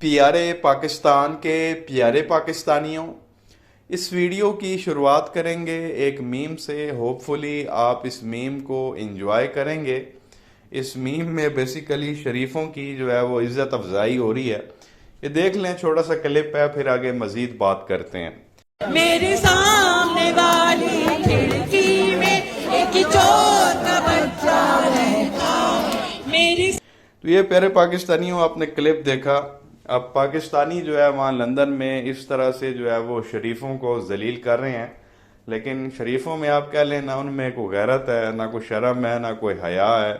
प्यारे पाकिस्तान के प्यारे पाकिस्तानियों, इस वीडियो की शुरुआत करेंगे एक मीम से। होपफुली आप इस मीम को एंजॉय करेंगे। इस मीम में बेसिकली शरीफों की जो है वो इज़्ज़त अफजाई हो रही है। ये देख लें, छोटा सा क्लिप है, फिर आगे मजीद बात करते हैं। मेरे सामने वाली खिड़की में एक चोर का बच्चा रहता मेरी। तो ये प्यारे पाकिस्तानियों, आपने क्लिप देखा। अब पाकिस्तानी जो है वहाँ लंदन में इस तरह से जो है वो शरीफों को जलील कर रहे हैं। लेकिन शरीफों में आप कह लें, ना उनमें कोई गैरत है, ना कोई शर्म है, ना कोई हया है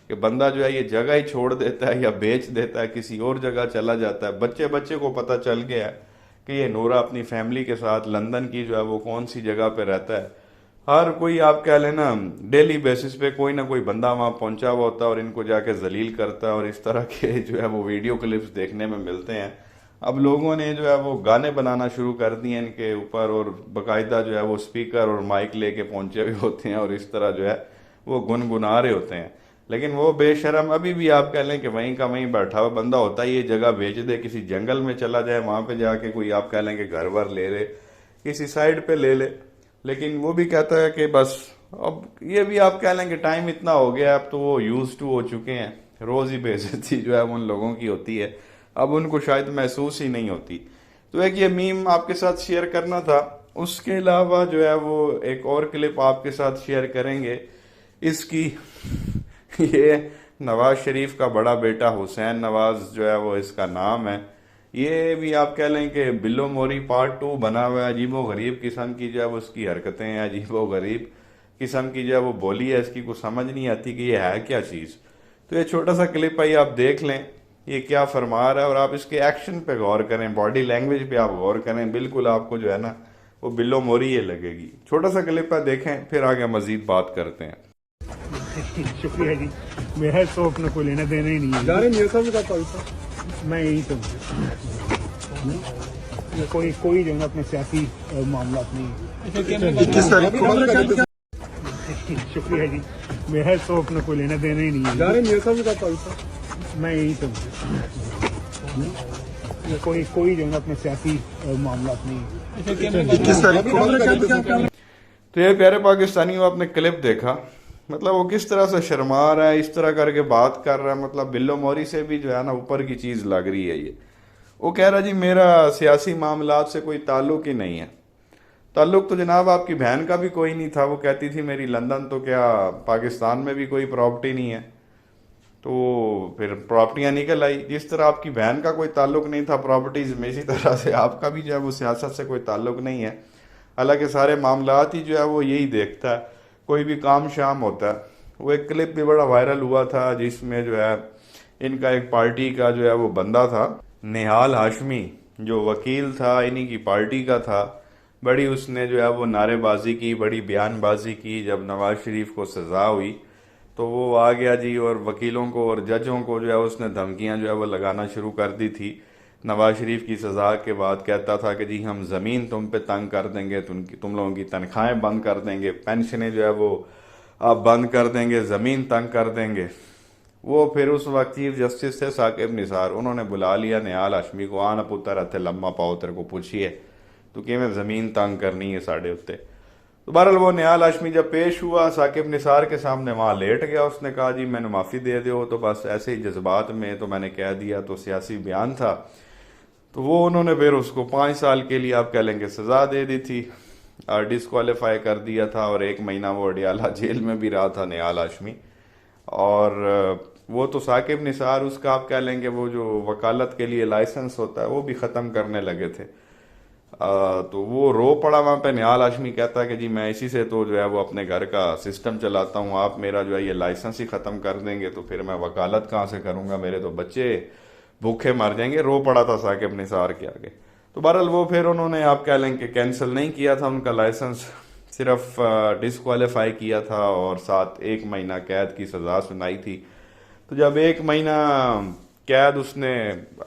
कि बंदा जो है ये जगह ही छोड़ देता है या बेच देता है, किसी और जगह चला जाता है। बच्चे बच्चे को पता चल गया है कि ये नूरा अपनी फैमिली के साथ लंदन की जो है वो कौन सी जगह पे रहता है। हर कोई आप कह लेना डेली बेसिस पे कोई ना कोई बंदा वहाँ पहुंचा हुआ होता है और इनको जाके जलील करता है, और इस तरह के जो है वो वीडियो क्लिप्स देखने में मिलते हैं। अब लोगों ने जो है वो गाने बनाना शुरू कर दिए इनके ऊपर, और बाकायदा जो है वो स्पीकर और माइक लेके पहुंचे हुए होते हैं और इस तरह जो है वो गुनगुना रहे होते हैं। लेकिन वो बेशरम अभी भी आप कह लें कि वहीं का वहीं बैठा हुआ बंदा होता है, ये जगह बेच दे, किसी जंगल में चला जाए, वहां पे जाके कोई आप कह लें कि घर वर ले ले, किसी साइड पे ले ले। लेकिन वो भी कहता है कि बस अब ये भी आप कह लें कि टाइम इतना हो गया, अब तो वो यूज टू हो चुके हैं। रोज ही बेइज्जती जो है उन लोगों की होती है, अब उनको शायद महसूस ही नहीं होती। तो एक ये मीम आपके साथ शेयर करना था। उसके अलावा जो है वो एक और क्लिप आपके साथ शेयर करेंगे इसकी। ये नवाज शरीफ का बड़ा बेटा हुसैन नवाज जो है वो इसका नाम है। ये भी आप कह लें कि बिल्लो मोरी पार्ट 2 बना हुआ है। अजीबो गरीब किस्म की जो है वो उसकी हरकतें हैं, अजीबो गरीब किस्म की जो है वो बोली है, इसकी कुछ समझ नहीं आती कि ये है क्या चीज़। तो ये छोटा सा क्लिप है, आप देख लें ये क्या फरमा रहा है, और आप इसके एक्शन पे गौर करें, बॉडी लैंग्वेज पे आप गौर करें। बिल्कुल आपको जो है ना वो बिल्लो मोरी ये लगेगी। छोटा सा क्लिप है, देखें, फिर आगे मजीद बात करते हैं। शुक्रिया जी। मेरा तो अपना कोई लेना देना ही नहीं है। मैं यही तो कोई जो है अपने सियासी मामला नहीं। शुक्रिया जी। मेरा तो अपना कोई लेना देना ही नहीं है। मैं यही तो कोई जो है अपने सियासी मामला नहीं। तो ये प्यारे पाकिस्तानियों, आपने क्लिप देखा, मतलब वो किस तरह से शर्मा रहा है, इस तरह करके बात कर रहा है। मतलब बिल्लो मोरी से भी जो है ना ऊपर की चीज लग रही है ये। वो कह रहा जी मेरा सियासी मामलात से कोई ताल्लुक ही नहीं है। ताल्लुक तो जनाब आपकी बहन का भी कोई नहीं था। वो कहती थी मेरी लंदन, तो क्या पाकिस्तान में भी कोई प्रॉपर्टी नहीं है? तो फिर प्रॉपर्टियां निकल आई। जिस तरह आपकी बहन का कोई ताल्लुक नहीं था प्रॉपर्टीज में, इसी तरह से आपका भी जो है वो सियासत से कोई ताल्लुक नहीं है। हालांकि सारे मामलात ही जो है वो यही देखता है, कोई भी काम शाम होता है। वो एक क्लिप भी बड़ा वायरल हुआ था जिसमें जो है इनका एक पार्टी का जो है वो बंदा था, निहाल हाशमी, जो वकील था इन्हीं की पार्टी का था। बड़ी उसने जो है वो नारेबाजी की, बड़ी बयानबाजी की। जब नवाज शरीफ को सजा हुई तो वो आ गया जी, और वकीलों को और जजों को जो है उसने धमकियां जो है वो लगाना शुरू कर दी थी। नवाज शरीफ की सजा के बाद कहता था कि जी हम ज़मीन तुम पे तंग कर देंगे, तुम लोगों की तनख्वाहें बंद कर देंगे, पेंशनें जो है वो आप बंद कर देंगे, ज़मीन तंग कर देंगे। वो फिर उस वक्त चीफ जस्टिस थे साकिब निसार, उन्होंने बुला लिया निहाल हाशमी को। आना पुत्र हथे लम्मा पाओ, तेरे को पूछिए तो कि मैं ज़मीन तंग करनी है साढ़े उत्ते। तो बहरहाल वो निहाल हाशमी जब पेश हुआ साकिब निसार के सामने, वहाँ लेट गया। उसने कहा जी मैंने माफ़ी दे दो, तो बस ऐसे ही जज्बात में तो मैंने कह दिया, तो सियासी बयान था। तो वो उन्होंने फिर उसको 5 साल के लिए आप कह लेंगे सज़ा दे दी थी, और डिस्क्वालीफाई कर दिया था, और 1 महीना वो अडियाला जेल में भी रहा था निहाल हाशमी। और वो तो साकिब निसार, उसका आप कह लेंगे वो जो वकालत के लिए लाइसेंस होता है वो भी ख़त्म करने लगे थे। तो वो रो पड़ा वहाँ पे। निहाल हाशमी कहता है कि जी मैं इसी से तो जो है वो अपने घर का सिस्टम चलाता हूँ, आप मेरा जो है ये लाइसेंस ही ख़त्म कर देंगे तो फिर मैं वकालत कहाँ से करूँगा, मेरे तो बच्चे भूखे मर जाएंगे। रो पड़ा था साकिब निसार के आगे। तो बहरहाल वो फिर उन्होंने आप कह लें कि कैंसिल नहीं किया था उनका लाइसेंस, सिर्फ डिस्क्वालीफाई किया था, और साथ 1 महीना कैद की सज़ा सुनाई थी। तो जब 1 महीना कैद उसने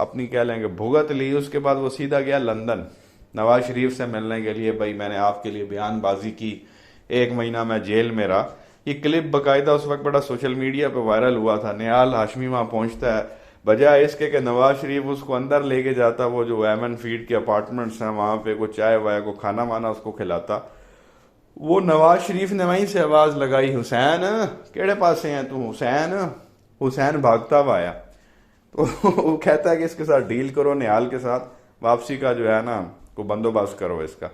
अपनी कह लेंगे भुगत ली, उसके बाद वो सीधा गया लंदन नवाज शरीफ से मिलने के लिए। भाई मैंने आपके लिए बयानबाजी की, 1 महीना मैं जेल में रहा। ये क्लिप बाकायदा उस वक्त बड़ा सोशल मीडिया पे वायरल हुआ था। निहाल हाशमी वहाँ पहुँचता है, बजाय इसके कि नवाज शरीफ उसको अंदर लेके जाता, वो जो एमन फीड के अपार्टमेंट्स हैं वहां पे को चाय वाय को खाना वाना उसको खिलाता, वो नवाज शरीफ ने वहीं से आवाज लगाई, हुसैन केड़े पासे हैं तू, हुसैन। हुसैन भागता हुआ आया, तो वो कहता है कि इसके साथ डील करो, निहाल के साथ वापसी का जो है ना को बंदोबस्त करो। इसका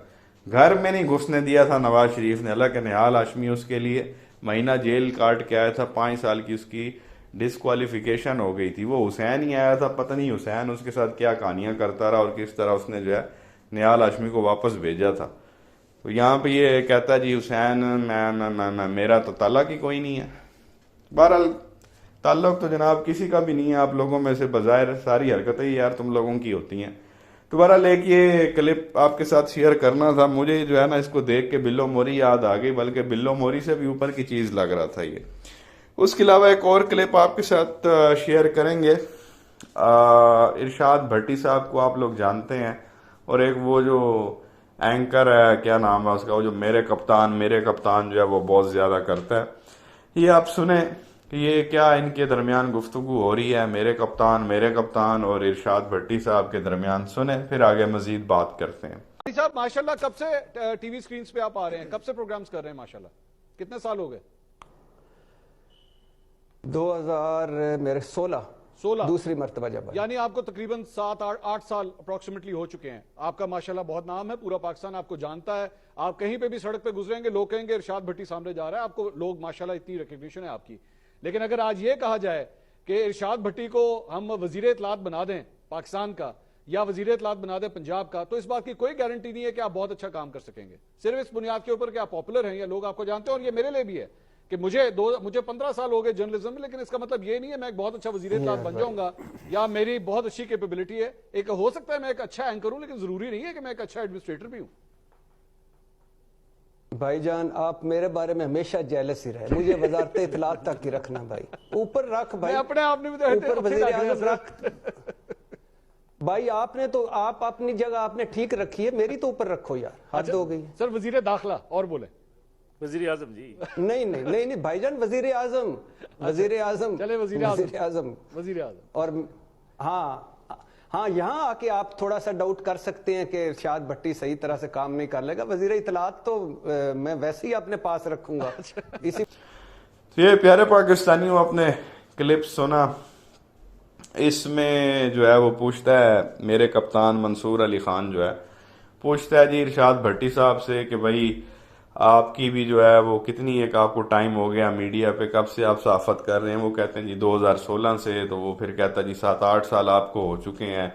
घर में नहीं घुसने दिया था नवाज शरीफ ने, हालांकि निहाल हाशमी उसके लिए महीना जेल काट के आया था, 5 साल की उसकी डिस्क्वालिफिकेशन हो गई थी। वो हुसैन ही आया था, पता नहीं हुसैन उसके साथ क्या कहानियां करता रहा और किस तरह उसने जो है निहाल हाशमी को वापस भेजा था। तो यहाँ पे ये कहता है जी हुसैन मैं मेरा तो ताल्लुक ही कोई नहीं है। बहरहाल ताल्लुक तो जनाब किसी का भी नहीं है, आप लोगों में से बजाय सारी हरकतें ही यार तुम लोगों की होती हैं। तो बहरहाल एक ये क्लिप आपके साथ शेयर करना था मुझे, जो है ना इसको देख के बिल्लो मोरी याद आ गई, बल्कि बिल्लो मोरी से भी ऊपर की चीज लग रहा था ये। उसके अलावा एक और क्लिप आपके साथ शेयर करेंगे। इरशाद भट्टी साहब को आप लोग जानते हैं, और एक वो जो एंकर है, क्या नाम है उसका, वो जो मेरे कप्तान जो है वो बहुत ज्यादा करता है। ये आप सुने कि ये क्या इनके दरमियान गुफ्तगू हो रही है, मेरे कप्तान और इरशाद भट्टी साहब के दरमियान। सुने फिर आगे मजीद बात करते हैं। भाई साहब माशाल्लाह कब से टीवी स्क्रीन पे आप आ रहे हैं, कब से प्रोग्राम्स कर रहे हैं माशाल्लाह, कितने साल हो गए? 2016 दूसरी मर्तबा जब आया। यानी आपको तकरीबन 7-8 साल अप्रोक्सीमेटली हो चुके हैं। आपका माशाल्लाह बहुत नाम है, पूरा पाकिस्तान आपको जानता है। आप कहीं पे भी सड़क पे गुजरेंगे लोग कहेंगे इरशाद भट्टी सामने जा रहा है, आपको लोग माशाल्लाह इतनी रिकग्निशन है आपकी। लेकिन अगर आज ये कहा जाए कि इरशाद भट्टी को हम वजीर इत्तलात बना दें पाकिस्तान का या वजीर इत्तलात बना दें पंजाब का, तो इस बात की कोई गारंटी नहीं है कि आप बहुत अच्छा काम कर सकेंगे, सिर्फ इस बुनियाद के ऊपर कि आप पॉपुलर हैं या लोग आपको जानते हैं। और ये मेरे लिए भी है कि मुझे 15 साल हो गए जर्नलिज्म में, लेकिन इसका मतलब ये नहीं है मैं एक बहुत अच्छा वजीर इत्तलात बन जाऊंगा या मेरी बहुत अच्छी कैपेबिलिटी है। एक हो सकता है मैं एक अच्छा एंकर हूं, लेकिन जरूरी नहीं है कि मैं एक अच्छा एडमिनिस्ट्रेटर भी हूं। भाईजान आप मेरे बारे में हमेशा जेलस ही रहे, मुझे वजारत इत्तलात तक ही रखना भाई, ऊपर रख भाई, अपने आप ने ऊपर वजीर आज़म रख भाई। आपने तो आप अपनी जगह आपने ठीक रखी है, मेरी तो ऊपर रखो यार, हद हो गई। सर वजीर दाखिला और बोले वजीर आजम जी। नहीं भाईजान वजीर आजम चले वजीर आजम और हाँ यहाँ आके आप थोड़ा सा डाउट कर सकते हैं कि इरशाद भट्टी सही तरह से काम नहीं कर लेगा। वजीर इत्तलात तो मैं वैसे ही अपने पास रखूंगा। इसी ये प्यारे पाकिस्तानियों आपने क्लिप सुना, इसमें जो है वो पूछता है मेरे कप्तान मंसूर अली खान जो है पूछता है जी इरशाद भट्टी साहब से कि भाई आपकी भी जो है वो कितनी एक आपको टाइम हो गया मीडिया पे, कब से आप सहाफत कर रहे हैं? वो कहते हैं जी 2016 से। तो वो फिर कहता है जी 7-8 साल आपको हो चुके हैं,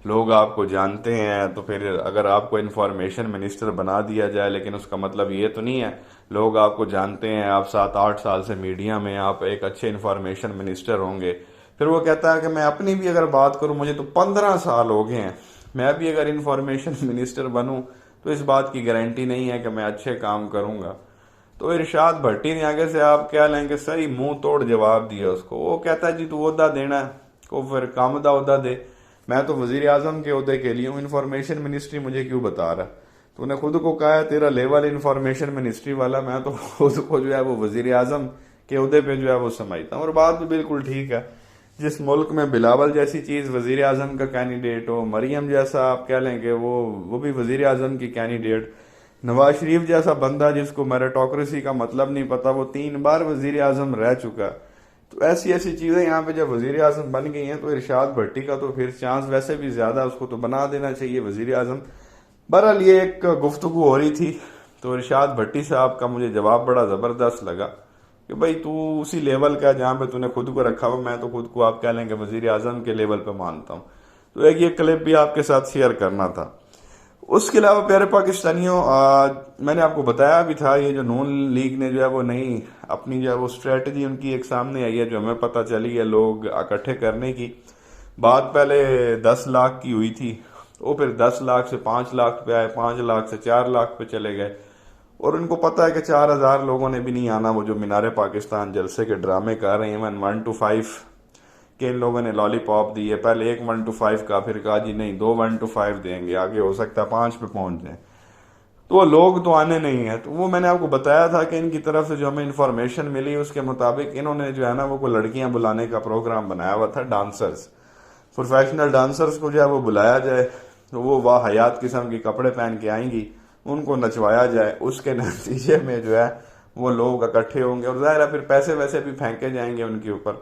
लोग आपको जानते हैं। तो फिर अगर आपको इन्फॉर्मेशन मिनिस्टर बना दिया जाए, लेकिन उसका मतलब ये तो नहीं है लोग आपको जानते हैं, आप 7-8 साल से मीडिया में, आप एक अच्छे इन्फॉर्मेशन मिनिस्टर होंगे। फिर वो कहता है कि मैं अपनी भी अगर बात करूं, मुझे तो 15 साल हो गए हैं, मैं भी अगर इन्फॉर्मेशन मिनिस्टर बनूं तो इस बात की गारंटी नहीं है कि मैं अच्छे काम करूंगा। तो इरशाद भट्टी ने आगे से आप क्या लेंगे सही मुंह तोड़ जवाब दिया उसको। वो कहता है जी तू ओहदा देना है को फिर काम दा ओहदा दे, मैं तो वजीर आजम के ओहदे के लिए हूँ, इन्फॉर्मेशन मिनिस्ट्री मुझे क्यों बता रहा है? तूने खुद को कहा है तेरा लेवल इन्फॉर्मेशन मिनिस्ट्री वाला, मैं तो खुद को जो है वो वजीर आजम के ओहदे पे जो है वो समझता हूँ। और बात भी बिल्कुल ठीक है, जिस मुल्क में बिलावल जैसी चीज वजीर आजम का कैंडिडेट हो, मरियम जैसा आप कह लेंगे वो भी वजीर आजम की कैंडिडेट, नवाज शरीफ जैसा बंदा जिसको मेरिटोक्रेसी का मतलब नहीं पता, वो 3 बार वजीर आजम रह चुका। तो ऐसी ऐसी चीजें यहाँ पे जब वजीर आजम बन गई हैं, तो इरशाद भट्टी का तो फिर चांस वैसे भी ज्यादा, उसको तो बना देना चाहिए वजीर आजम। बहरहाल ये एक गुफ्तगू हो रही थी, तो इरशाद भट्टी साहब का मुझे जवाब बड़ा जबरदस्त लगा कि भाई तू उसी लेवल का जहाँ पे तूने खुद को रखा हुआ, मैं तो खुद को आप कह लेंगे वजीर आजम के लेवल पे मानता हूँ। तो एक ये क्लिप भी आपके साथ शेयर करना था। उसके अलावा प्यारे पाकिस्तानियों, मैंने आपको बताया भी था, ये जो नून लीग ने जो है वो नई अपनी जो है वो स्ट्रेटजी उनकी एक सामने आई है, जो हमें पता चली है लोग इकट्ठे करने की। बात पहले 10 लाख की हुई थी, वो फिर 10 लाख से 5 लाख पे आए, 5 लाख से 4 लाख पे चले गए। और उनको पता है कि 4000 लोगों ने भी नहीं आना, वो जो मीनारे पाकिस्तान जलसे के ड्रामे कर रहे हैं। 1 to 5 के इन लोगों ने लॉलीपॉप दी है, पहले एक 1 to 5 का, फिर कहा जी नहीं 2 1 to 5 देंगे, आगे हो सकता है 5 पे पहुंच जाए। तो वो लोग तो आने नहीं है। तो वो मैंने आपको बताया था कि इनकी तरफ से जो हमें इन्फॉर्मेशन मिली उसके मुताबिक इन्होंने जो है ना वो लड़कियां बुलाने का प्रोग्राम बनाया हुआ था, डांसर्स। प्रोफेशनल डांसर्स को जो है वो बुलाया जाए, तो वो वाह हयात किस्म के कपड़े पहन के आएंगी, उनको नचवाया जाए, उसके नतीजे में जो है वो लोग इकट्ठे होंगे और जाहिर है फिर पैसे वैसे भी फेंके जाएंगे उनके ऊपर।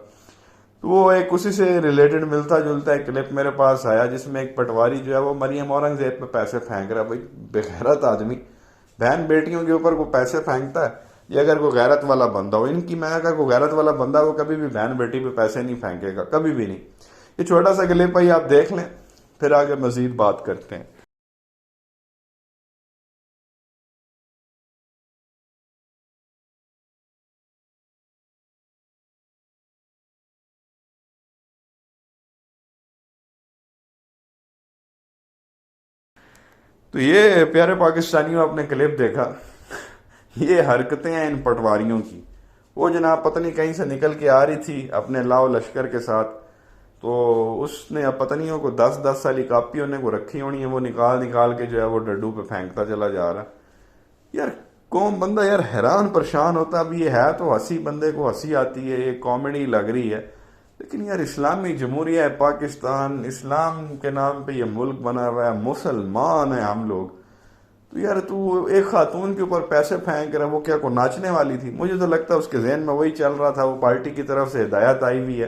तो वो एक उसी से रिलेटेड मिलता जुलता एक क्लिप मेरे पास आया जिसमें एक पटवारी जो है वो मरियम औरंगजेब पे पैसे फेंक रहा है। भाई बेगैरत आदमी बहन बेटियों के ऊपर को पैसे फेंकता है, ये अगर कोई गैरत वाला बंदा हो, इनकी मैं अगर कोई गैरत वाला बंदा वो कभी भी बहन बेटी पे पैसे नहीं फेंकेगा, कभी भी नहीं। ये छोटा सा क्लिप भाई आप देख लें, फिर आगे मजीद बात करते हैं। तो ये प्यारे पाकिस्तानियों आपने क्लिप देखा, ये हरकतें हैं इन पटवारियों की। वो जनाब पता नहीं कहीं से निकल के आ रही थी अपने लाओ लश्कर के साथ, तो उसने अब पत्नियों को 10-10 साली कापियों ने को रखी होनी है, वो निकाल निकाल के जो है वो डड्डू पे फेंकता चला जा रहा। यार कौन बंदा यार हैरान परेशान होता। अब ये है तो हंसी, बंदे को हंसी आती है, ये कॉमेडी लग रही है, लेकिन यार इस्लामी जमहूरिया है पाकिस्तान, इस्लाम के नाम पे ये मुल्क बना हुआ है, मुसलमान है हम लोग। तो यार तू एक खातून के ऊपर पैसे फेंक रहा, वो क्या को नाचने वाली थी? मुझे तो लगता है उसके जहन में वही चल रहा था, वो पार्टी की तरफ से हिदायत आई हुई है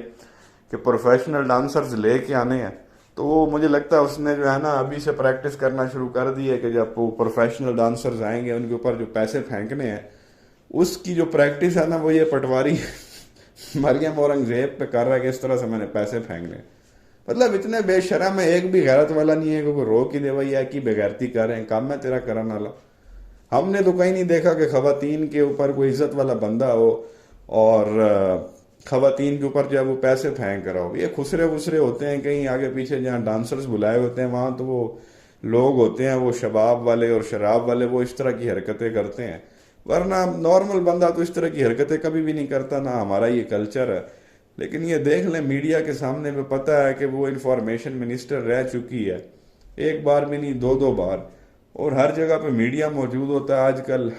कि प्रोफेशनल डांसर्स लेके आने हैं। तो वो मुझे लगता है उसने जो है ना अभी से प्रैक्टिस करना शुरू कर दी है कि जब वो प्रोफेशनल डांसर्स आएंगे उनके ऊपर जो पैसे फेंकने हैं, उसकी जो प्रैक्टिस है ना वो ये पटवारी मरियम औरंगजेब पे कर रहा है कि इस तरह से मैंने पैसे फेंकने। मतलब इतने बेशरम है, एक भी गैरत वाला नहीं है कि कोई रोक ही दे भाई है कि बेगैरती कर रहे हैं, काम है तेरा करने वाला। हमने तो कहीं नहीं देखा कि खवातीन के ऊपर कोई इज्जत वाला बंदा हो और खवातीन के ऊपर जो है वो पैसे फेंक रहा हो। ये खुसरे वुसरे होते हैं कहीं आगे पीछे, जहाँ डांसर्स बुलाए होते हैं वहां तो वो लोग होते हैं वो शबाब वाले और शराब वाले, वो इस तरह की हरकतें करते हैं, वरना नॉर्मल बंदा तो इस तरह की हरकतें कभी भी नहीं करता, ना हमारा ये कल्चर है। लेकिन ये देख लें मीडिया के सामने पे पता है कि वो इंफॉर्मेशन मिनिस्टर रह चुकी है, एक बार भी नहीं 2-2 बार, और हर जगह पे मीडिया मौजूद होता है। आजकल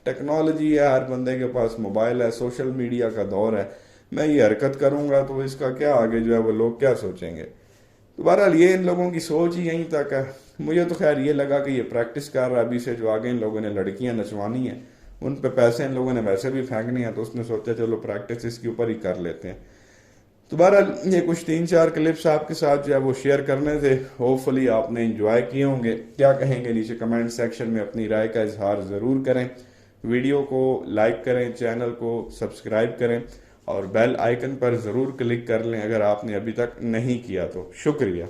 टेक्नोलॉजी है, हर बंदे के पास मोबाइल है, सोशल मीडिया का दौर है। मैं ये हरकत करूंगा तो इसका क्या आगे जो है वो लोग क्या सोचेंगे? तो बहरहाल ये इन लोगों की सोच ही यहीं तक है। मुझे तो खैर ये लगा कि ये प्रैक्टिस कर रहा है अभी से, जो आगे इन लोगों ने लड़कियां नचवानी है उन पे पैसे इन लोगों ने वैसे भी फेंकनी है, तो उसने सोचा चलो प्रैक्टिस इसके ऊपर ही कर लेते हैं। तो बहरहाल ये कुछ 3-4 क्लिप्स आपके साथ जो है वो शेयर करने थे, होपफुली आपने इंजॉय किए होंगे। क्या कहेंगे नीचे कमेंट सेक्शन में अपनी राय का इजहार ज़रूर करें। वीडियो को लाइक करें, चैनल को सब्सक्राइब करें और बेल आइकन पर ज़रूर क्लिक कर लें अगर आपने अभी तक नहीं किया तो। शुक्रिया।